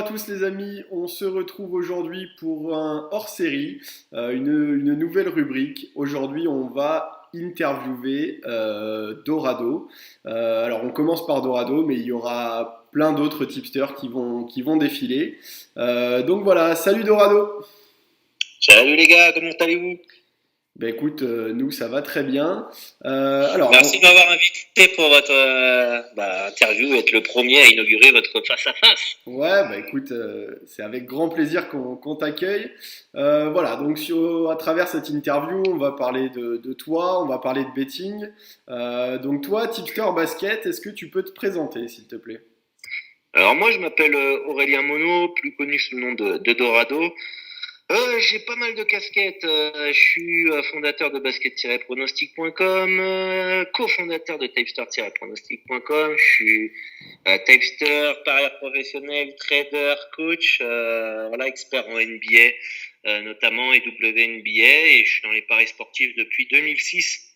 à tous les amis, on se retrouve aujourd'hui pour un hors-série, une nouvelle rubrique. Aujourd'hui on va interviewer Dorado. Alors on commence par Dorado, mais il y aura plein d'autres tipsters qui vont défiler. Donc voilà, salut Dorado. Salut les gars, comment allez-vous? Ben écoute, nous ça va très bien. Alors Merci de m'avoir invité pour votre interview et être le premier à inaugurer votre face-à-face. Ouais, bah écoute, c'est avec grand plaisir qu'on t'accueille. Voilà, donc à travers cette interview, on va parler de toi, on va parler de betting. Donc toi, tipster basket, est-ce que tu peux te présenter, s'il te plaît? Alors moi je m'appelle Aurélien Monod, plus connu sous le nom de Dorado. J'ai pas mal de casquettes. Je suis fondateur de basket-pronostic.com, cofondateur de typester-pronostic.com. Je suis typester, parieur professionnel, trader, coach, voilà, expert en NBA notamment et WNBA. Et je suis dans les paris sportifs depuis 2006.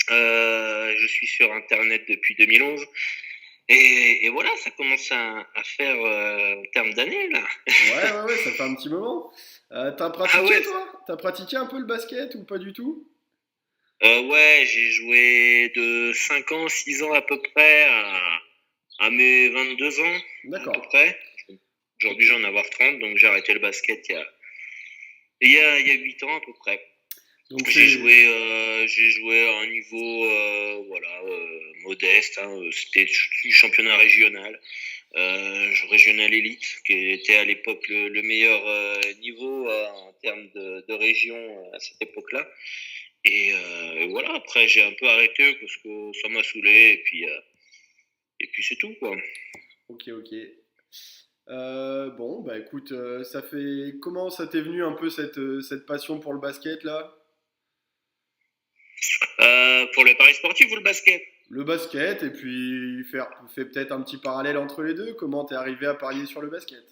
Je suis sur Internet depuis 2011. Et voilà, ça commence à faire en termes d'années là. Ouais, ça fait un petit moment. T'as Ah pratiqué, ouais. toi? T'as pratiqué un peu le basket ou pas du tout? Ouais, j'ai joué de 5 ans, 6 ans à peu près à mes 22 ans à peu D'accord. près. Ok. Aujourd'hui, j'en ai avoir 30, donc j'ai arrêté le basket il y a 8 ans à peu près. Donc J'ai c'est... joué, j'ai joué à un niveau voilà, modeste, hein, c'était du championnat régional, régional élite, qui était à l'époque le meilleur niveau en termes de région à cette époque-là. Et voilà, après j'ai un peu arrêté parce que ça m'a saoulé et puis c'est tout quoi. Ok. Bon, bah écoute, ça fait... Comment ça t'est venu un peu cette passion pour le basket, là? Pour le paris sportif ou le basket? Le basket, et puis fait peut-être un petit parallèle entre les deux. Comment t'es arrivé à parier sur le basket?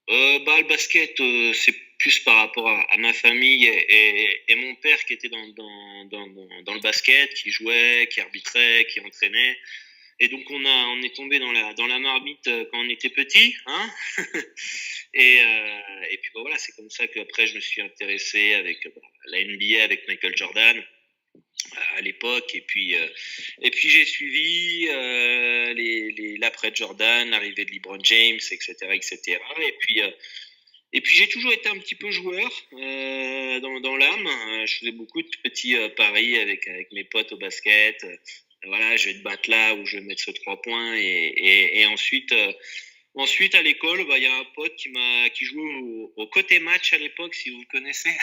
Le basket, c'est plus par rapport à ma famille et mon père qui était dans le basket, qui jouait, qui arbitrait, qui entraînait. Et donc on est tombé dans la marmite quand on était petit, hein. Et puis voilà, c'est comme ça qu'après je me suis intéressé avec la NBA avec Michael Jordan à l'époque. Et puis j'ai suivi l'après Jordan, l'arrivée de LeBron James, etc., etc. Et puis j'ai toujours été un petit peu joueur dans l'âme. Je faisais beaucoup de petits paris avec mes potes au basket. Voilà, je vais te battre là ou je vais mettre ce 3 points. Et ensuite à l'école, il y a un pote qui jouait au côté match à l'époque, si vous le connaissez.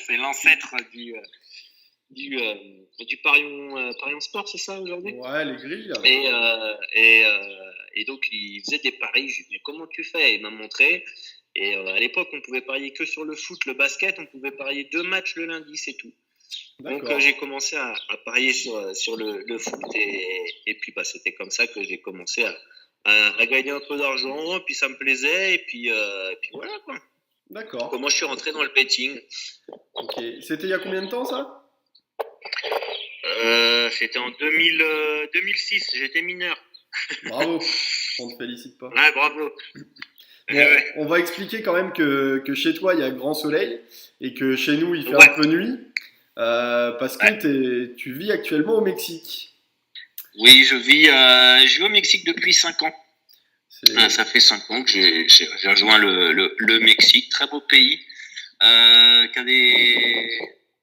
C'est l'ancêtre du Parion Sport, c'est ça aujourd'hui? Ouais, les grilles, là. Et donc, il faisait des paris. Je lui ai dit, mais comment tu fais? Il m'a montré. Et à l'époque, on pouvait parier que sur le foot, le basket. On pouvait parier 2 matchs le lundi, c'est tout. Donc, D'accord. j'ai commencé à parier sur le foot. Et puis, c'était comme ça que j'ai commencé à gagner un peu d'argent. Puis, ça me plaisait. Et puis voilà, quoi. D'accord. Comment je suis rentré dans le betting? Ok. C'était il y a combien de temps, ça? C'était en 2006. J'étais mineur. Bravo. On te félicite pas. Ouais, bravo. Bon, Ouais. on va expliquer quand même que chez toi, il y a grand soleil et que chez nous, il fait un Ouais. peu nuit. Parce que Ouais. tu vis actuellement au Mexique. Oui, je vis au Mexique depuis 5 ans. C'est... Ça fait 5 ans que j'ai rejoint le Mexique, très beau pays, qui a des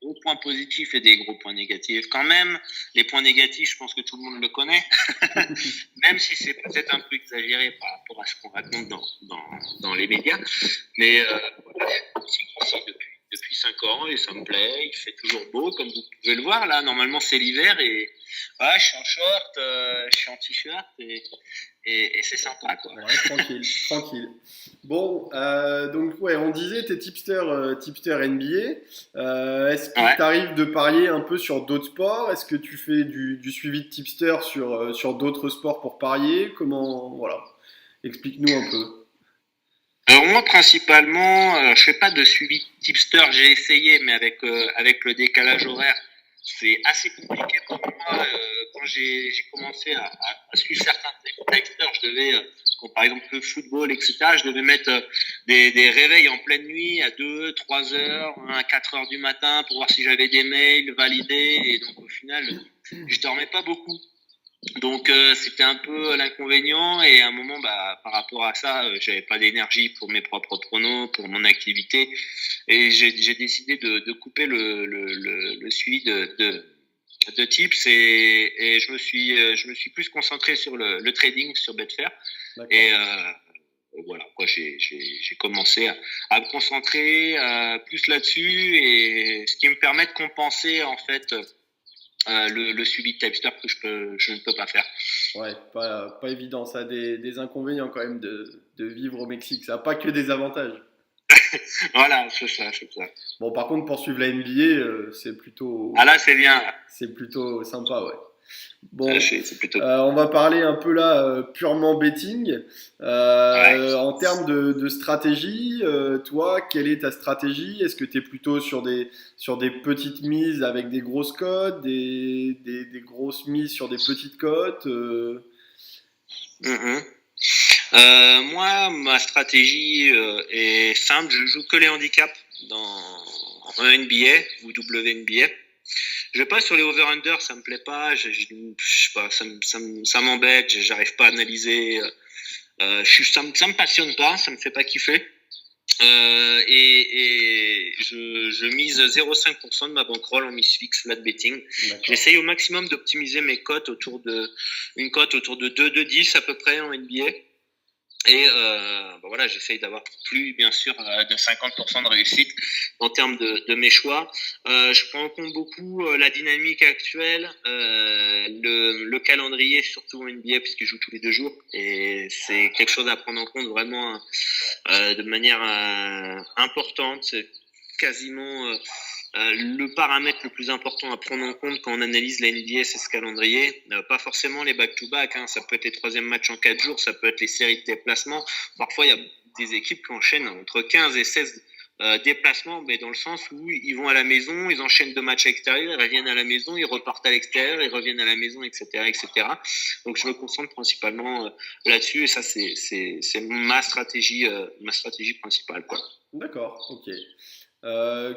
gros points positifs et des gros points négatifs. Quand même, les points négatifs, je pense que tout le monde le connaît, même si c'est peut-être un peu exagéré par rapport à ce qu'on raconte dans les médias. Mais voilà, je suis au Mexique ici depuis 5 ans et ça me plaît. Il fait toujours beau, comme vous pouvez le voir. Là, normalement, c'est l'hiver et voilà, je suis en short, je suis en t-shirt et c'est sympa, quoi. Ouais, tranquille. Bon, donc ouais, on disait t'es tipster NBA. Est-ce qu'il Ouais. t'arrive de parier un peu sur d'autres sports? Est-ce que tu fais du suivi de tipster sur d'autres sports pour parier? Comment, voilà, explique-nous un peu. Alors moi principalement, je fais pas de suivi tipster. J'ai essayé, mais avec le décalage horaire, c'est assez compliqué pour moi. Quand j'ai commencé à suivre certains texteurs, je devais, comme par exemple le football, etc., je devais mettre des réveils en pleine nuit à 2, 3 heures, à 4 heures du matin pour voir si j'avais des mails validés. Et donc, au final, je dormais pas beaucoup. Donc c'était un peu l'inconvénient et à un moment par rapport à ça j'avais pas d'énergie pour mes propres pronos, pour mon activité et j'ai décidé de couper le suivi de tips et je me suis plus concentré sur le trading sur Betfair et voilà quoi j'ai commencé à me concentrer plus là-dessus et ce qui me permet de compenser en fait le suivi de tipster que je ne peux pas faire. Ouais, pas évident. Ça a des inconvénients quand même de vivre au Mexique. Ça n'a pas que des avantages. Voilà, c'est ça, c'est ça. Bon, par contre, pour suivre la NBA, Ah là, c'est bien. c'est plutôt sympa, ouais. Bon, C'est plutôt. on va parler un peu là purement betting. Ouais. En termes de stratégie, toi, quelle est ta stratégie? Est-ce que tu es plutôt sur des petites mises avec des grosses cotes, des grosses mises sur des petites cotes Mhm. Moi, ma stratégie est simple. Je joue que les handicaps en NBA ou WNBA. Je vais pas sur les over-under, ça me plaît pas. Je sais pas, ça m'embête. J'arrive pas à analyser. Ça me passionne pas, ça me fait pas kiffer. Et je mise 0,5% de ma bankroll en mise fixe flat betting. J'essaye au maximum d'optimiser mes cotes une cote autour de 2,10 à peu près en NBA. Et voilà, j'essaye d'avoir plus, bien sûr, de 50% de réussite en termes de mes choix. Je prends en compte beaucoup la dynamique actuelle, le calendrier, surtout en NBA, puisque je joue tous les 2 jours. Et c'est quelque chose à prendre en compte vraiment de manière importante. C'est quasiment le paramètre le plus important à prendre en compte quand on analyse la NBA, c'est ce calendrier. Pas forcément les back-to-back, hein. Ça peut être les 3e matchs en 4 jours, ça peut être les séries de déplacements. Parfois, il y a des équipes qui enchaînent entre 15 et 16 déplacements, mais dans le sens où ils vont à la maison, ils enchaînent 2 matchs à l'extérieur, ils reviennent à la maison, ils repartent à l'extérieur, ils reviennent à la maison, etc., etc. Donc, je me concentre principalement là-dessus et ça, c'est ma stratégie principale, quoi. D'accord, ok.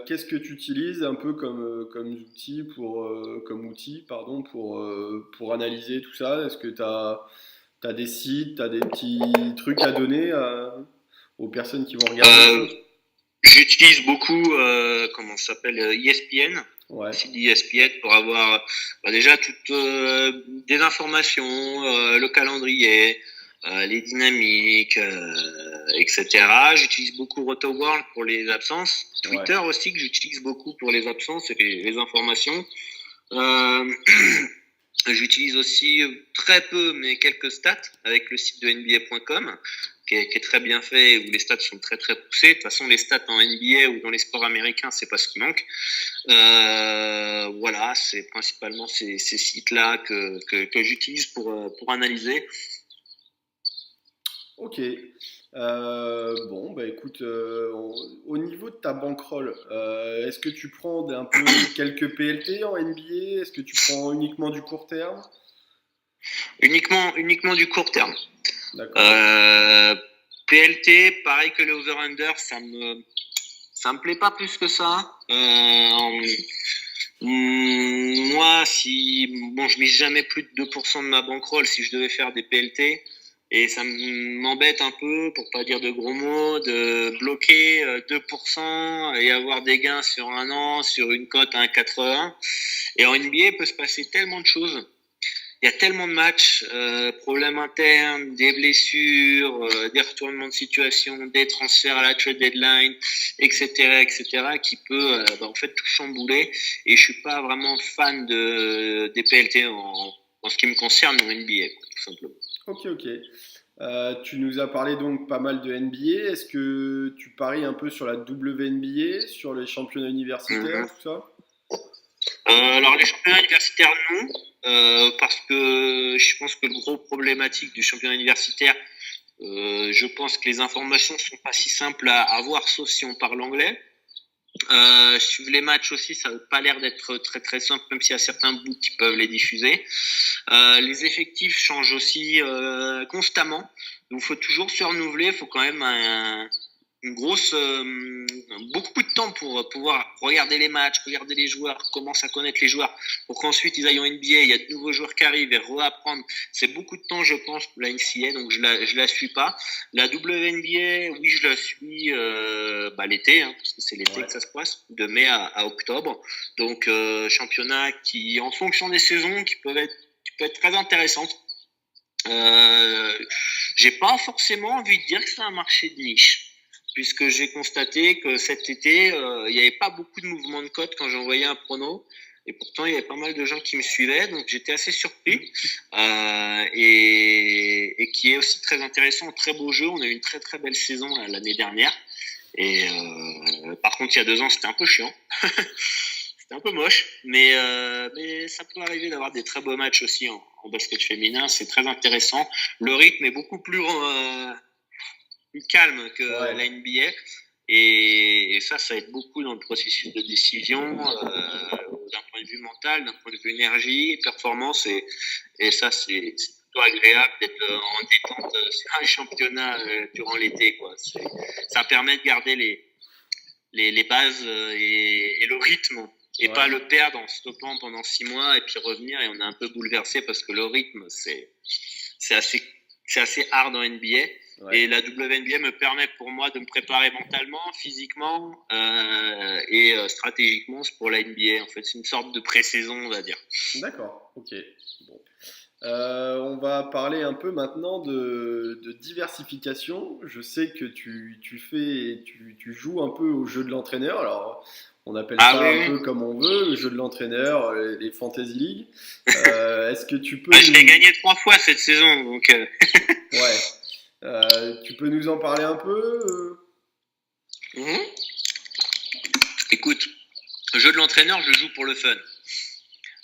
Qu'est-ce que tu utilises un peu comme outil pardon, pour analyser tout ça? Est-ce que tu as des sites, tu as des petits trucs à donner aux personnes qui vont regarder ça? J'utilise beaucoup, comment ça s'appelle, ESPN, Ouais, site d'ESPN pour avoir déjà toutes des informations, le calendrier, les dynamiques, etc. J'utilise beaucoup RotoWorld pour les absences. ouais, Twitter aussi que j'utilise beaucoup pour les absences et les informations. Euh, J'utilise aussi très peu, mais quelques stats avec le site de NBA.com, qui est très bien fait, où les stats sont très très poussés. De toute façon, les stats en NBA ou dans les sports américains, c'est pas ce qui manque. Voilà, c'est principalement ces sites-là que j'utilise pour analyser. ok. Bon, bah écoute, au niveau de ta bankroll, est-ce que tu prends un peu quelques PLT en NBA? Est-ce que tu prends uniquement du court terme? Uniquement du court terme. D'accord. PLT, pareil que le over-under, ça me plaît pas plus que ça. Moi, je mise jamais plus de 2% de ma bankroll si je devais faire des PLT. Et ça m'embête un peu, pour pas dire de gros mots, de bloquer 2% et avoir des gains sur un an, sur une cote à 1,80. Et en NBA, il peut se passer tellement de choses. Il y a tellement de matchs, problèmes internes, des blessures, des retournements de situation, des transferts à la trade deadline, etc., etc., qui peut en fait tout chambouler. Et je suis pas vraiment fan des PLT en ce qui me concerne en NBA, quoi, tout simplement. Ok, ok. Tu nous as parlé donc pas mal de NBA. Est-ce que tu paries un peu sur la WNBA, sur les championnats universitaires, Mhm. tout ça? Alors les championnats universitaires non, parce que je pense que le gros problématique du championnat universitaire, je pense que les informations sont pas si simples à avoir, sauf si on parle anglais. Suivre les matchs aussi, ça n'a pas l'air d'être très très simple, même s'il y a certains bouts qui peuvent les diffuser. Les effectifs changent aussi constamment, donc il faut toujours se renouveler. Il faut quand même une grosse, beaucoup de temps pour pouvoir regarder les matchs, regarder les joueurs, commencer à connaître les joueurs, pour qu'ensuite ils aillent en NBA. Il y a de nouveaux joueurs qui arrivent et réapprendre. C'est beaucoup de temps, je pense, pour la NCAA, donc je la suis pas. La WNBA, oui, je la suis l'été, parce que c'est l'été que ça se passe, de mai à octobre. Donc championnat qui, en fonction des saisons, qui peut être très intéressante. J'ai pas forcément envie de dire que c'est un marché de niche, puisque j'ai constaté que cet été, il n'y avait pas beaucoup de mouvements de cote quand j'envoyais un prono. Et pourtant, il y avait pas mal de gens qui me suivaient, donc j'étais assez surpris. Et qui est aussi très intéressant, très beau jeu. On a eu une très très belle saison l'année dernière. Et par contre, il y a 2 ans, c'était un peu chiant. C'était un peu moche, mais ça peut arriver d'avoir des très beaux matchs aussi en basket féminin. C'est très intéressant. Le rythme est beaucoup plus calme que Ouais. la NBA. Et ça aide beaucoup dans le processus de décision, d'un point de vue mental, d'un point de vue énergie, performance. Et ça, c'est plutôt agréable d'être en détente sur un championnat durant l'été, quoi. Ça permet de garder les bases et le rythme, et pas Ouais. le perdre en stoppant pendant 6 mois et puis revenir et on est un peu bouleversé parce que le rythme, c'est assez, c'est assez hard en NBA. Ouais. Et la WNBA me permet pour moi de me préparer mentalement, physiquement et stratégiquement pour la NBA. En fait, c'est une sorte de pré-saison, on va dire. D'accord. Ok. Bon. On va parler un peu maintenant de diversification. Je sais que tu joues un peu au jeu de l'entraîneur. Alors, on appelle Ah ça oui, un oui. peu comme on veut, le jeu de l'entraîneur, les Fantasy League. Est-ce que tu peux Bah, je l'ai nous... gagné 3 fois cette saison, donc Ouais. Tu peux nous en parler un peu? Mhm. Écoute, le jeu de l'entraîneur, je joue pour le fun.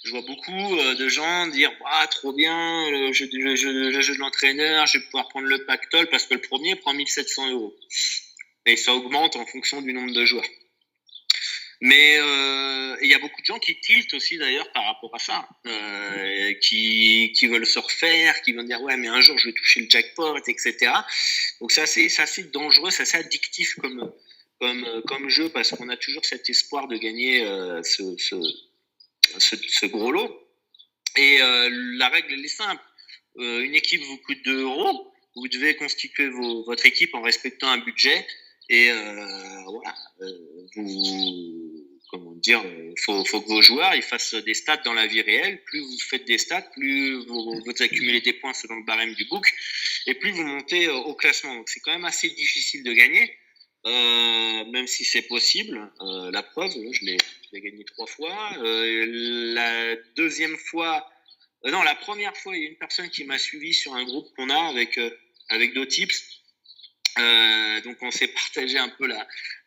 Je vois beaucoup de gens dire ah, trop bien, le jeu de l'entraîneur, je vais pouvoir prendre le pactole parce que le premier prend 1 700 €. Et ça augmente en fonction du nombre de joueurs. Mais il y a beaucoup de gens qui tiltent aussi d'ailleurs par rapport à ça, qui veulent se refaire, qui vont dire ouais mais un jour je vais toucher le jackpot, etc. Donc c'est assez dangereux, c'est assez addictif comme jeu parce qu'on a toujours cet espoir de gagner ce gros lot. Et la règle elle est simple, une équipe vous coûte 2 €, vous devez constituer votre équipe en respectant un budget et voilà, comment dire, faut que vos joueurs ils fassent des stats dans la vie réelle. Plus vous faites des stats, plus vous accumulez des points selon le barème du book et plus vous montez au classement. Donc c'est quand même assez difficile de gagner, même si c'est possible. La preuve, je l'ai gagné 3 fois. La deuxième fois, non, la première fois, il y a une personne qui m'a suivi sur un groupe qu'on a avec d'autres tips. Donc on s'est partagé un peu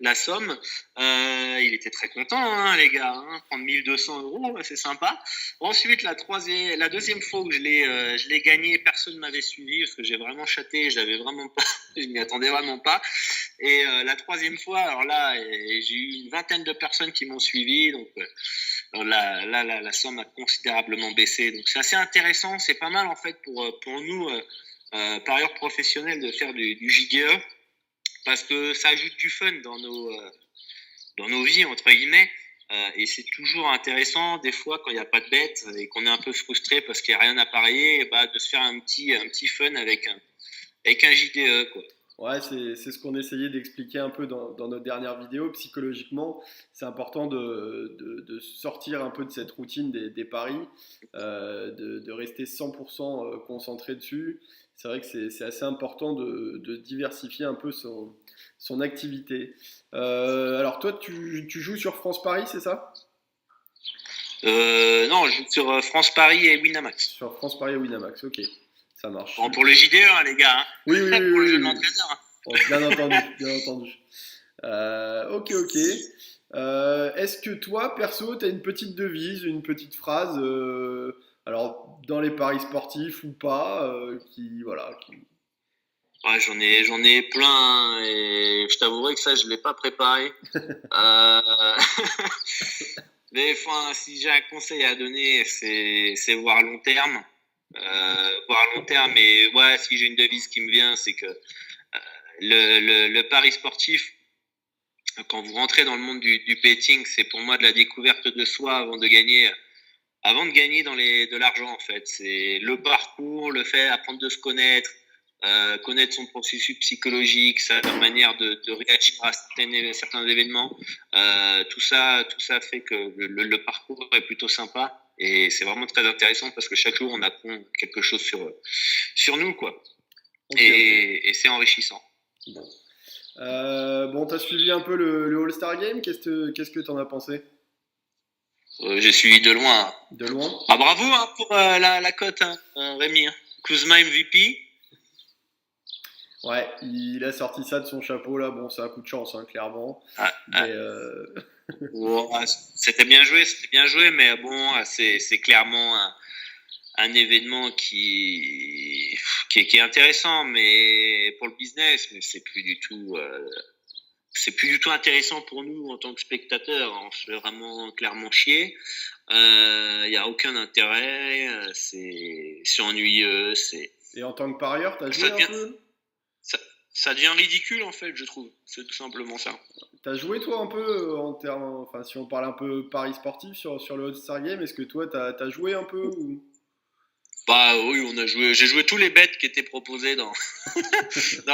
la somme. Il était très content, hein, les gars. Prendre 1 200 €, c'est sympa. Ensuite, la deuxième fois où je l'ai gagné, personne ne m'avait suivi parce que j'ai vraiment chaté. Je l'avais vraiment pas. Je m'y attendais vraiment pas. Et la troisième fois, alors là, j'ai eu une vingtaine de personnes qui m'ont suivi. Donc la somme a considérablement baissé. Donc c'est assez intéressant. C'est pas mal en fait pour nous. Parieurs professionnels de faire du JDE parce que ça ajoute du fun dans nos vies entre guillemets et c'est toujours intéressant des fois quand il n'y a pas de bête et qu'on est un peu frustré parce qu'il n'y a rien à parier bah, de se faire un petit fun avec un JDE quoi. Ouais, c'est ce qu'on essayait d'expliquer un peu dans notre dernière vidéo. Psychologiquement, c'est important de sortir un peu de cette routine des paris, de rester 100% concentré dessus. C'est vrai que c'est assez important de diversifier un peu son activité. Alors toi, tu joues sur France Paris, c'est ça? Non, je joue sur France Paris et Winamax. Sur France Paris et Winamax, ok, ça marche. Bon, pour le JDE les gars, Oui, oui, oui, pour le oui, jeu de oui. l'entraîneur. Oh, bien entendu, bien entendu. Ok, ok. Est-ce que toi, perso, tu as une petite devise, une petite phrase, alors dans les paris sportifs ou pas, qui voilà, qui... Ouais, j'en ai plein, hein, et je t'avouerai que ça, je l'ai pas préparé. Euh, mais enfin, si j'ai un conseil à donner, c'est voir long terme. Voir long terme, et ouais, si j'ai une devise qui me vient, c'est que le pari sportif, quand vous rentrez dans le monde du betting, c'est pour moi de la découverte de soi avant de gagner de l'argent en fait. C'est le parcours, le fait apprendre de se connaître, connaître son processus psychologique, sa manière de réagir à certains événements. Tout ça fait que le parcours est plutôt sympa, et c'est vraiment très intéressant parce que chaque jour on apprend quelque chose sur nous, quoi. Ok, ok. Et c'est enrichissant. Bon, bon, t'as suivi un peu le All-Star Game, qu'est-ce que t'en as pensé? J'ai suivi de loin. De loin? Ah, bravo, hein, pour la cote, hein, Rémi, hein. Kuzma MVP. Ouais, il a sorti ça de son chapeau là, bon, c'est un coup de chance, hein, clairement. Ah, Mais ah. Ouais, c'était bien joué, mais bon, c'est clairement un événement qui est intéressant, mais pour le business, mais c'est plus du tout intéressant pour nous en tant que spectateurs. On se fait vraiment clairement chier. Il y a aucun intérêt. C'est ennuyeux. et en tant que parieur, t'as Ça joué un devient, peu? ça, ça devient ridicule en fait, je trouve. C'est tout simplement ça. T'as joué toi un peu en termes, enfin si on parle un peu paris sportif sur le All-Star Game, est-ce que toi t'as joué un peu ou... Bah oui, on a joué. J'ai joué tous les bets qui étaient proposés dans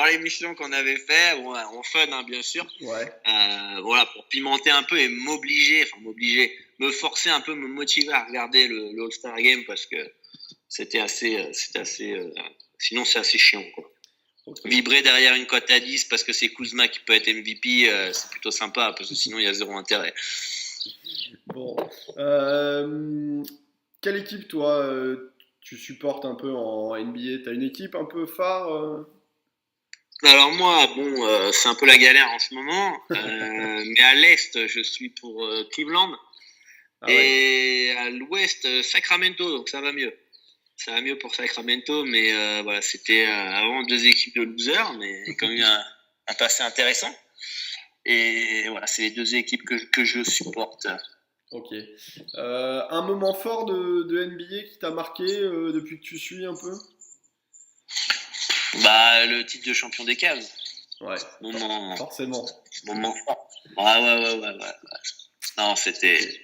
l'émission qu'on avait fait, bon, en fun, hein, bien sûr. Ouais, Voilà, pour pimenter un peu et me forcer un peu, me motiver à regarder le All-Star Game, parce que sinon c'est assez chiant, quoi. ok. Vibrer derrière une cote à 10 parce que c'est Kuzma qui peut être MVP, c'est plutôt sympa, parce que sinon il y a zéro intérêt. Bon. Euh, quelle équipe toi tu supportes un peu en NBA? T'as une équipe un peu phare Alors moi, bon, c'est un peu la galère en ce moment, mais à l'Est, je suis pour Cleveland, Ah ouais. et à l'Ouest, Sacramento, donc ça va mieux. Ça va mieux pour Sacramento, mais voilà, c'était avant deux équipes de losers, mais quand même un passé intéressant. Et voilà, c'est les deux équipes que je supporte. Ok. Un moment fort de NBA qui t'a marqué depuis que tu suis un peu? Bah, le titre de champion des Cavs, Ouais, moment, forcément. moment fort. Ouais, ouais, ouais, ouais, ouais. Non, c'était, Ok.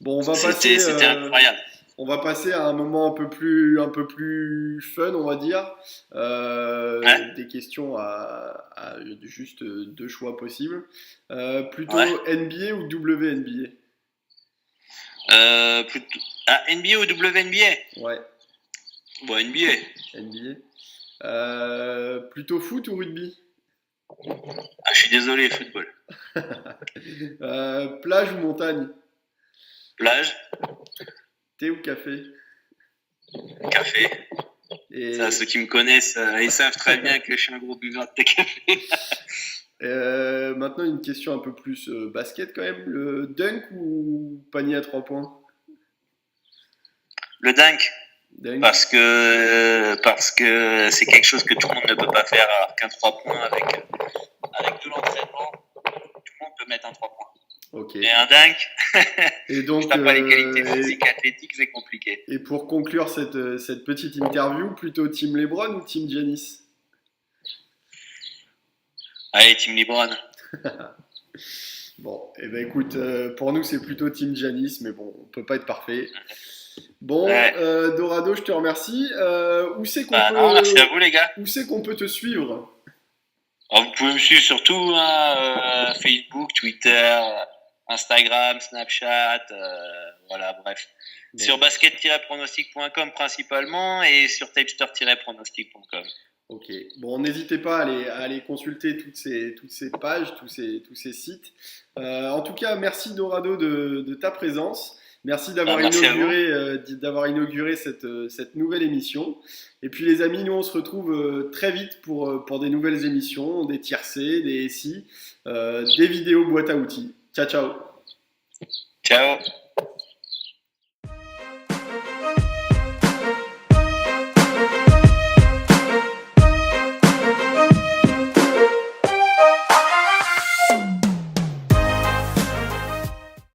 Bon, c'était, c'était incroyable. on va passer à un moment un peu plus fun, on va dire. Ouais, Des questions à juste deux choix possibles. ouais. Plutôt NBA ou WNBA? Plutôt, NBA ou WNBA? Ouais, Bon, NBA. NBA. Plutôt foot ou rugby? Ah, je suis désolé, football. Plage ou montagne? Plage, Thé ou café? café. Ça, ceux Et qui me connaissent, ils savent très bien que je suis un gros buveur de café. maintenant, une question un peu plus basket quand même. Le dunk ou panier à 3 points? Le dunk. Dunk. Parce que c'est quelque chose que tout le monde ne peut pas faire, alors qu'un 3 points avec tout l'entraînement, tout le monde peut mettre un 3 points. Ok. Mais un dunk, Et si donc, t'as pas les qualités physiques, athlétiques, c'est compliqué. et pour conclure cette petite interview, plutôt Team LeBron ou Team Giannis? Allez, Team LeBron. Bon, et ben écoute, pour nous c'est plutôt Team Giannis, mais bon, on peut pas être parfait. Bon, Ouais. Dorado, je te remercie. Bah non, merci à vous les gars. Où c'est qu'on peut te suivre? Alors, vous pouvez me suivre surtout, hein, Facebook, Twitter, Instagram, Snapchat, voilà, bref. Bon, Sur basket-pronostic.com principalement, et sur tapster-pronostic.com. ok. Bon, n'hésitez pas à aller consulter toutes ces pages, tous ces sites. En tout cas, merci Dorado de ta présence. Merci Bah, merci à vous. d'avoir inauguré cette nouvelle émission. Et puis les amis, nous on se retrouve très vite pour des nouvelles émissions, des tiercés, des SI, des vidéos boîte à outils. Ciao, ciao. Ciao.